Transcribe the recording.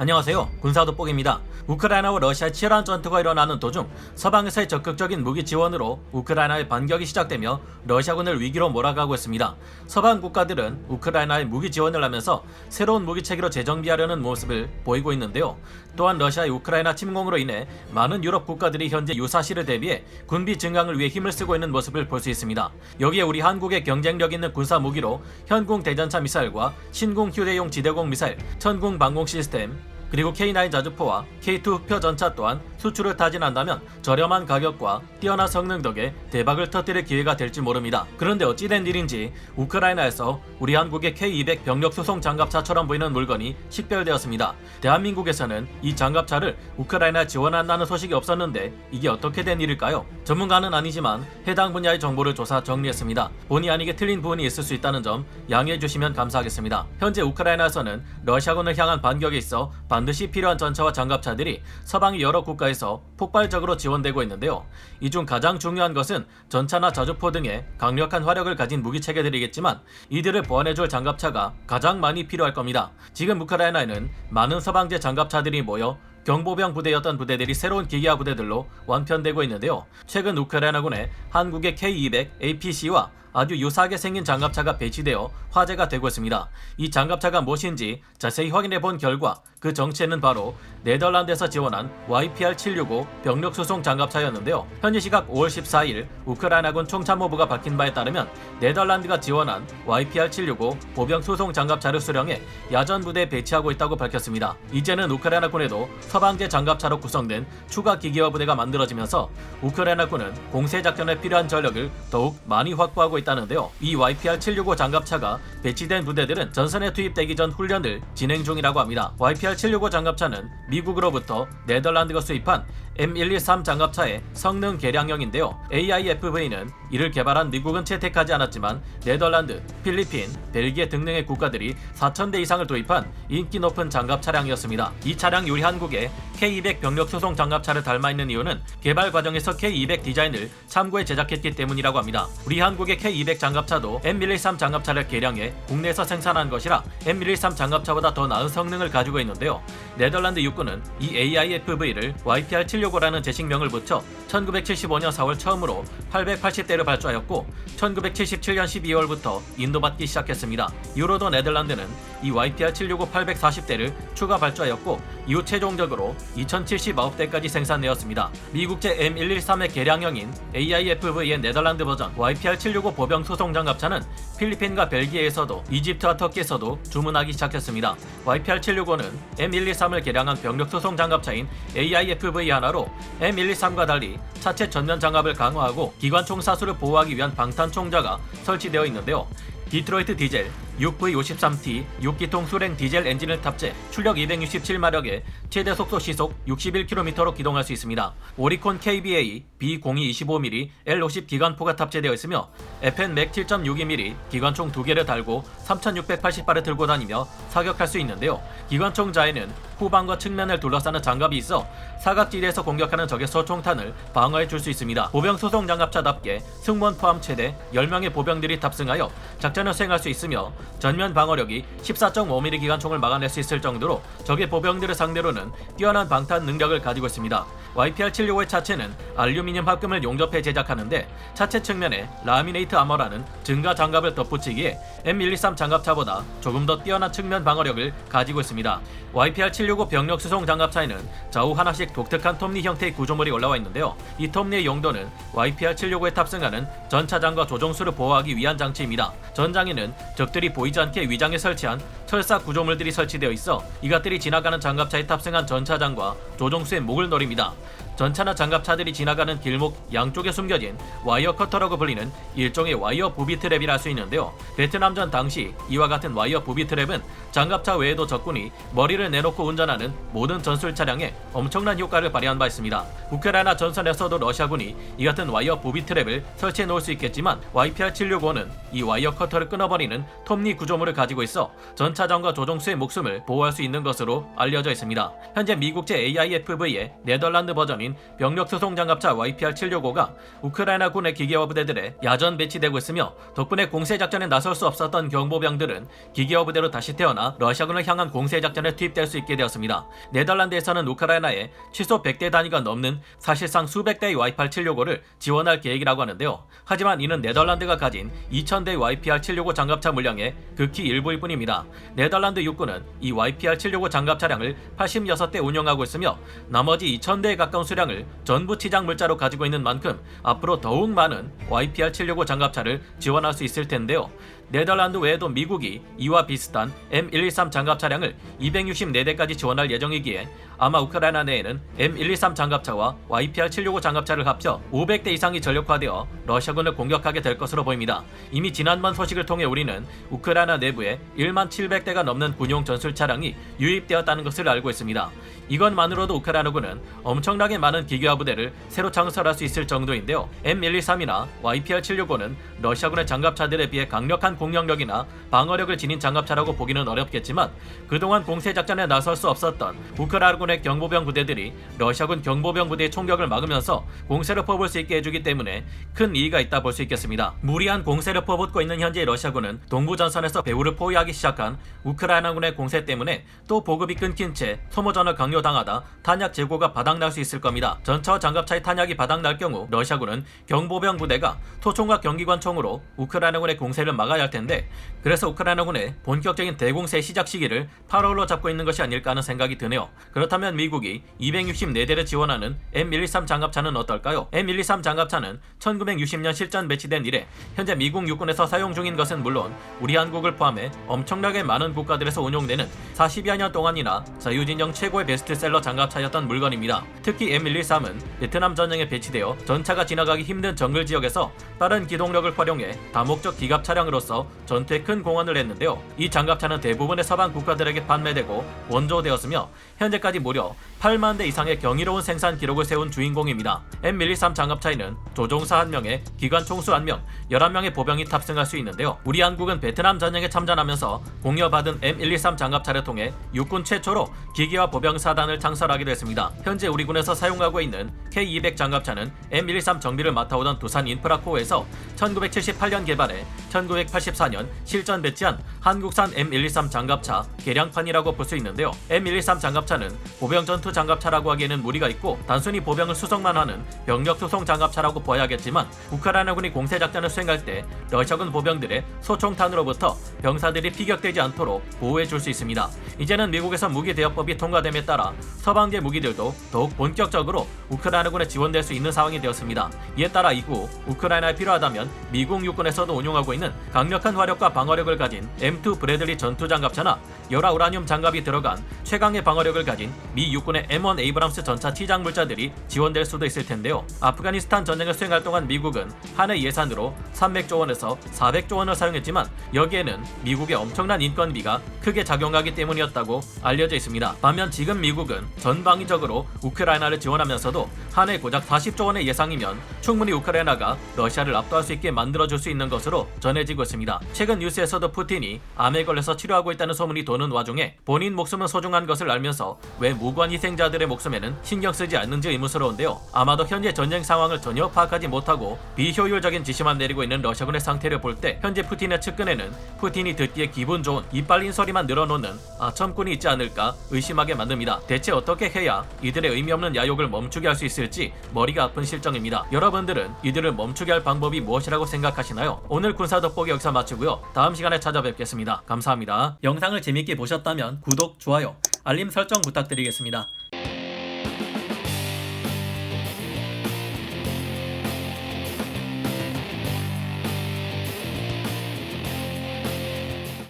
안녕하세요. 군사돋보기입니다. 우크라이나와 러시아의 치열한 전투가 일어나는 도중 서방에서의 적극적인 무기 지원으로 우크라이나의 반격이 시작되며 러시아군을 위기로 몰아가고 있습니다. 서방 국가들은 우크라이나에 무기 지원을 하면서 새로운 무기 체계로 재정비하려는 모습을 보이고 있는데요. 또한 러시아의 우크라이나 침공으로 인해 많은 유럽 국가들이 현재 유사시를 대비해 군비 증강을 위해 힘을 쓰고 있는 모습을 볼 수 있습니다. 여기에 우리 한국의 경쟁력 있는 군사 무기로 현궁 대전차 미사일과 신궁 휴대용 지대공 미사일, 천궁 방공 시스템, 그리고 K9 자주포와 K2 흑표 전차 또한 수출을 타진한다면 저렴한 가격과 뛰어난 성능 덕에 대박을 터뜨릴 기회가 될지 모릅니다. 그런데 어찌된 일인지 우크라이나에서 우리 한국의 K200 병력 수송 장갑차처럼 보이는 물건이 식별되었습니다. 대한민국에서는 이 장갑차를 우크라이나에 지원한다는 소식이 없었는데 이게 어떻게 된 일일까요? 전문가는 아니지만 해당 분야의 정보를 조사 정리했습니다. 본의 아니게 틀린 부분이 있을 수 있다는 점 양해해 주시면 감사하겠습니다. 현재 우크라이나에서는 러시아군을 향한 반격에 있어 반드시 필요한 전차와 장갑차들이 서방의 여러 국가에서 폭발적으로 지원되고 있는데요. 이 중 가장 중요한 것은 전차나 자주포 등의 강력한 화력을 가진 무기 체계들이겠지만 이들을 보완해줄 장갑차가 가장 많이 필요할 겁니다. 지금 우크라이나에는 많은 서방제 장갑차들이 모여 경보병 부대였던 부대들이 새로운 기계화 부대들로 완편되고 있는데요. 최근 우크라이나군에 한국의 K200 APC와 아주 유사하게 생긴 장갑차가 배치되어 화제가 되고 있습니다. 이 장갑차가 무엇인지 자세히 확인해 본 결과 그 정체는 바로 네덜란드에서 지원한 YPR-765 병력 수송 장갑차였는데요. 현지 시각 5월 14일 우크라이나군 총참모부가 밝힌 바에 따르면 네덜란드가 지원한 YPR-765 보병 수송 장갑차를 수령해 야전 부대에 배치하고 있다고 밝혔습니다. 이제는 우크라이나군에도 서방제 장갑차로 구성된 추가 기계화 부대가 만들어지면서 우크라이나군은 공세작전에 필요한 전력을 더욱 많이 확보하고 있다는데요. 이 YPR-765 장갑차가 배치된 부대들은 전선에 투입되기 전 훈련을 진행 중이라고 합니다. YPR-765 장갑차는 미국으로부터 네덜란드가 수입한 M113 장갑차의 성능 개량형인데요. AIFV는 이를 개발한 미국은 채택하지 않았지만 네덜란드, 필리핀, 벨기에 등등의 국가들이 4,000대 이상을 도입한 인기 높은 장갑 차량이었습니다. 이 차량이 우리 한국의 K200 병력 수송 장갑차를 닮아 있는 이유는 개발 과정에서 K200 디자인을 참고해 제작했기 때문이라고 합니다. 우리 한국의 K200 장갑차도 M113 장갑차를 개량해 국내에서 생산한 것이라 M113 장갑차보다 더 나은 성능을 가지고 있는데요. 네덜란드 육군은 이 AIFV를 YPR-765라는 제식명을 붙여 1975년 4월 처음으로 880대를 발주하였고 1977년 12월부터 인도받기 시작했습니다. 이후로도 네덜란드는 이 YPR-765 840대를 추가 발주하였고 이후 최종적으로 2079대까지 생산되었습니다. 미국제 M113의 개량형인 AIFV의 네덜란드 버전 YPR-765 보병 수송 장갑차는 필리핀과 벨기에에서도 이집트와 터키에서도 주문하기 시작했습니다. YPR-765는 M113을 개량한 병력 수송 장갑차인 AIFV 하나로 M113과 달리 차체 전면 장갑을 강화하고 기관총 사수를 보호하기 위한 방탄 총자가 설치되어 있는데요. 디트로이트 디젤 6V53T 6기통 수랭 디젤 엔진을 탑재 출력 267마력에 최대 속도 시속 61km로 기동할 수 있습니다. 오리콘 KBA B0225mm L50 기관포가 탑재되어 있으며 FN 맥 7.62mm 기관총 2개를 달고 3680발을 들고 다니며 사격할 수 있는데요. 기관총자에는 후방과 측면을 둘러싸는 장갑이 있어 사각지대에서 공격하는 적의 소총탄을 방어해 줄 수 있습니다. 보병 수송 장갑차답게 승무원 포함 최대 10명의 보병들이 탑승하여 작전을 수행할 수 있으며 전면 방어력이 14.5mm 기관총을 막아낼 수 있을 정도로 적의 보병들을 상대로는 뛰어난 방탄 능력을 가지고 있습니다. YPR-765의 차체는 알루미늄 합금을 용접해 제작하는데 차체 측면에 라미네이트 아머라는 증가 장갑을 덧붙이기에 M113 장갑차보다 조금 더 뛰어난 측면 방어력을 가지고 있습니다. YPR-765 병력 수송 장갑차에는 좌우 하나씩 독특한 톱니 형태의 구조물이 올라와 있는데요. 이 톱니의 용도는 YPR-765에 탑승하는 전차장과 조종수를 보호하기 위한 장치입니다. 전장에는 적들이 보이지 않게 위장에 설치한 철사 구조물들이 설치되어 있어 이것들이 지나가는 장갑차에 탑승한 전차장과 조종수의 목을 노립니다. 전차나 장갑차들이 지나가는 길목 양쪽에 숨겨진 와이어 커터라고 불리는 일종의 와이어 부비 트랩이라 할 수 있는데요. 베트남전 당시 이와 같은 와이어 부비 트랩은 장갑차 외에도 적군이 머리를 내놓고 운전하는 모든 전술 차량에 엄청난 효과를 발휘한 바 있습니다. 우크라이나 전선에서도 러시아군이 이 같은 와이어 부비 트랩을 설치해 놓을 수 있겠지만 YPR-765는 이 와이어 커터를 끊어버리는 톱니 구조물을 가지고 있어 전차장과 조종수의 목숨을 보호할 수 있는 것으로 알려져 있습니다. 현재 미국제 AIFV의 네덜란드 버전이 전투기관인 병력수송장갑차 YPR-765가 우크라이나군의 기계화 부대들에 야전 배치되고 있으며 덕분에 공세작전에 나설 수 없었던 경보병들은 기계화 부대로 다시 태어나 러시아군을 향한 공세작전에 투입될 수 있게 되었습니다. 네덜란드에서는 우크라이나에 최소 100대 단위가 넘는 사실상 수백 대의 YPR-765를 지원할 계획이라고 하는데요. 하지만 이는 네덜란드가 가진 2000대의 YPR-765 장갑차 물량의 극히 일부일 뿐입니다. 네덜란드 육군은 이 YPR-765 장갑 차량을 86대 운영하고 있으며 나머지 2000대에 가까운 수량을 전부 치장 물자로 가지고 있는 만큼 앞으로 더욱 많은 YPR-765 장갑차를 지원할 수 있을 텐데요. 네덜란드 외에도 미국이 이와 비슷한 M113 장갑 차량을 264대까지 지원할 예정이기에 아마 우크라이나 내에는 M113 장갑차와 YPR-765 장갑차를 합쳐 500대 이상이 전력화되어 러시아군을 공격하게 될 것으로 보입니다. 이미 지난번 소식을 통해 우리는 우크라이나 내부에 1만 700대가 넘는 군용 전술 차량이 유입되었다는 것을 알고 있습니다. 이것만으로도 우크라이나군은 엄청나게 많은 기계화 부대를 새로 창설할 수 있을 정도인데요. M113이나 YPR-765는 러시아군의 장갑차들에 비해 강력한 공격력이나 방어력을 지닌 장갑차라고 보기는 어렵겠지만 그동안 공세작전에 나설 수 없었던 우크라이나군의 경보병 부대들이 러시아군 경보병 부대의 총격을 막으면서 공세를 퍼붓을 수 있게 해주기 때문에 큰 이의가 있다 볼 수 있겠습니다. 무리한 공세를 퍼붓고 있는 현재 러시아군은 동부전선에서 배후를 포위하기 시작한 우크라이나군의 공세 때문에 또 보급이 끊긴 채 소모전을 강요당하다 탄약 재고가 바닥날 수 있을 겁니다. 전차와 장갑차의 탄약이 바닥날 경우 러시아군은 경보병 부대가 토총과 경기관총으로 우크라이나군의 공세를 막아야 할 텐데 그래서 우크라이나군의 본격적인 대공세 시작 시기를 8월로 잡고 있는 것이 아닐까 하는 생각이 드네요. 그렇다면 미국이 264대를 지원하는 M113 장갑차는 어떨까요? M113 장갑차는 1960년 실전 배치된 이래 현재 미국 육군에서 사용 중인 것은 물론 우리 한국을 포함해 엄청나게 많은 국가들에서 운용되는 40여 년 동안이나 자유진영 최고의 베스트셀러 장갑차였던 물건입니다. 특히 M113은 베트남 전쟁에 배치되어 전차가 지나가기 힘든 정글 지역에서 빠른 기동력을 활용해 다목적 기갑 차량으로서 전투에 큰 공헌을 했는데요. 이 장갑차는 대부분의 서방 국가들에게 판매되고 원조되었으며 현재까지 무려 8만 대 이상의 경이로운 생산 기록을 세운 주인공입니다. M113 장갑차에는 조종사 1명에 기관 총수 1명, 11명의 보병이 탑승할 수 있는데요. 우리 한국은 베트남 전쟁에 참전하면서 공여받은 M113 장갑차를 통해 육군 최초로 기계화 보병 사단을 창설하기도 했습니다. 현재 우리 군에서 사용하고 있는 K200 장갑차는 M113 정비를 맡아오던 두산 인프라코어에서 1978년 개발해 1984년 실전 배치한 한국산 M113 장갑차 개량판이라고 볼 수 있는데요. M113 장갑차는 보병 전투 장갑차라고 하기에는 무리가 있고 단순히 보병을 수송만 하는 병력 수송 장갑차라고 봐야겠지만 우크라이나군이 공세작전을 수행할 때 러시아군 보병들의 소총탄으로부터 병사들이 피격되지 않도록 보호해줄 수 있습니다. 이제는 미국에서 무기대여법이 통과됨에 따라 서방제 무기들도 더욱 본격적으로 우크라이나군에 지원될 수 있는 상황이 되었습니다. 이에 따라 이후 우크라이나에 필요하다면 미국 육군에서도 운용하고 있는 강력한 화력과 방어력을 가진 M2 브래들리 전투장갑차나 열화 우라늄 장갑이 들어간 최강의 방어력을 가진 미 육군의 M1 에이브람스 전차 치장 물자들이 지원될 수도 있을 텐데요. 아프가니스탄 전쟁을 수행할 동안 미국은 한 해 예산으로 300조 원에서 400조 원을 사용했지만 여기에는 미국의 엄청난 인건비가 크게 작용하기 때문이었다고 알려져 있습니다. 반면 지금 미국은 전방위적으로 우크라이나를 지원하면서도 한 해 고작 40조 원의 예상이면 충분히 우크라이나가 러시아를 압도할 수 있게 만들어줄 수 있는 것으로 전해지고 있습니다. 최근 뉴스에서도 푸틴이 암에 걸려서 치료하고 있다는 소문이 도는 와중에 본인 목숨은 소중한 것을 알면서 왜 무관 희생자들의 목숨에는 신경 쓰지 않는지 의문스러운데요. 아마도 현재 전쟁 상황을 전혀 파악하지 못하고 비효율적인 지시만 내리고 있는 러시아군의 상태를 볼 때 현재 푸틴의 측근에는 푸틴이 듣기에 기분 좋은 이빨린 소리만 늘어놓는 아첨꾼이 있지 않을까 의심하게 만듭니다. 대체 어떻게 해야 이들의 의미 없는 야욕을 멈추게 할 수 있을지 머리가 아픈 실정입니다. 여러분들은 이들을 멈추게 할 방법이 무엇이라고 생각하시나요? 오늘 군사 돋보기 여기서 마치고요. 다음 시간에 찾아뵙겠습니다. 감사합니다. 영상을 재밌게 보셨다면 구독, 좋아요, 알림 설정 부탁드리겠습니다.